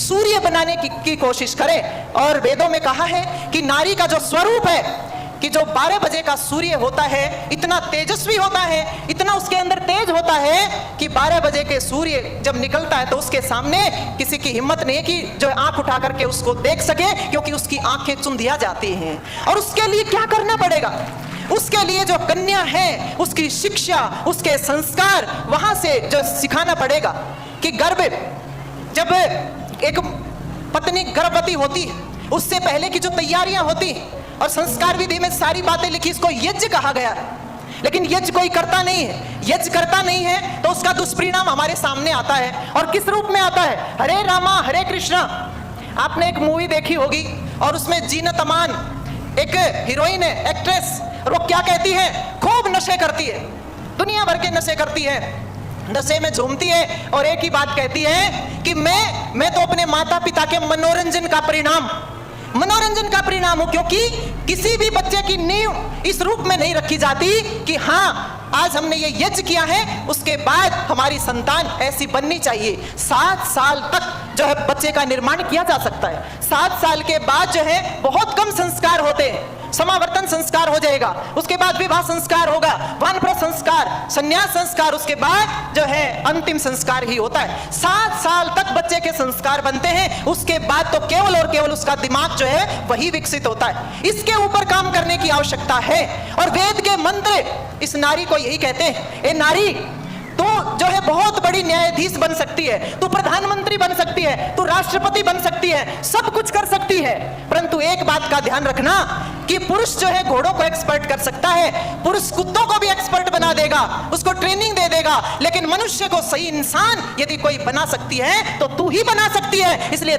सूर्य बनाने की कोशिश करे। और वेदों में कहा है कि नारी का जो स्वरूप है, कि जो 12 बजे का सूर्य होता है इतना तेजस्वी होता है, इतना उसके अंदर तेज होता है कि 12 बजे के सूर्य जब निकलता है तो उसके सामने किसी की हिम्मत नहीं है कि जो आंख उठा करके उसको देख सके, क्योंकि उसकी आंखें चुंधिया जाती हैं। और उसके लिए क्या करना पड़ेगा? उसके लिए जो कन्या है उसकी शिक्षा, उसके संस्कार वहां से जो सिखाना पड़ेगा कि जब एक पत्नी गर्भवती होती है उससे पहले की जो तैयारियां होती हैं, और संस्कार विधि में सारी बातें लिखी, इसको यज्ञ कहा गया। लेकिन यज्ञ कोई करता नहीं है, यज्ञ करता नहीं है तो उसका दुष्परिणाम हमारे सामने आता है। और किस रूप में आता है? हरे रामा हरे कृष्णा। आपने एक मूवी देखी होगी और उसमें जीनत अमान एक हीरोइन है, एक्ट्रेस, और वो क्या कहती है? खूब नशे करती है, दुनिया भर के नशे करती है, नशे में झूमती है और एक ही बात कहती है कि मैं तो अपने माता पिता के मनोरंजन का परिणाम हूं। क्योंकि किसी भी बच्चे की नींव इस रूप में नहीं रखी जाती कि हाँ आज हमने ये यज्ञ किया है, उसके बाद हमारी संतान ऐसी बननी चाहिए। 7 साल तक जो है बच्चे का निर्माण किया जा सकता है। 7 साल के बाद जो है बहुत कम संस्कार होते हैं। समावर्तन संस्कार हो जाएगा, उसके बाद विवाह संस्कार होगा, वानप्रस्थ संस्कार, संन्यास संस्कार, उसके बाद जो है अंतिम संस्कार ही होता है। 7 साल तक बच्चे के संस्कार बनते हैं, उसके बाद तो केवल और केवल उसका दिमाग जो है वही विकसित होता है। इसके ऊपर काम करने की आवश्यकता है। और वेद के मंत्र इस नारी को यही कहते हैं, ए नारी तू जो है बहुत बड़ी न्यायाधीश बन सकती है, तू प्रधानमंत्री बन सकती है, तू राष्ट्रपति बन सकती है, सब कुछ कर सकती है। परंतु एक बात का ध्यान रखना कि पुरुष जो है घोड़ों को एक्सपर्ट कर सकता है, पुरुष कुत्तों को भी एक्सपर्ट बना देगा, उसको ट्रेनिंग दे देगा, लेकिन मनुष्य को सही इंसान यदि कोई बना सकती है तो तू ही बना सकती है। इसलिए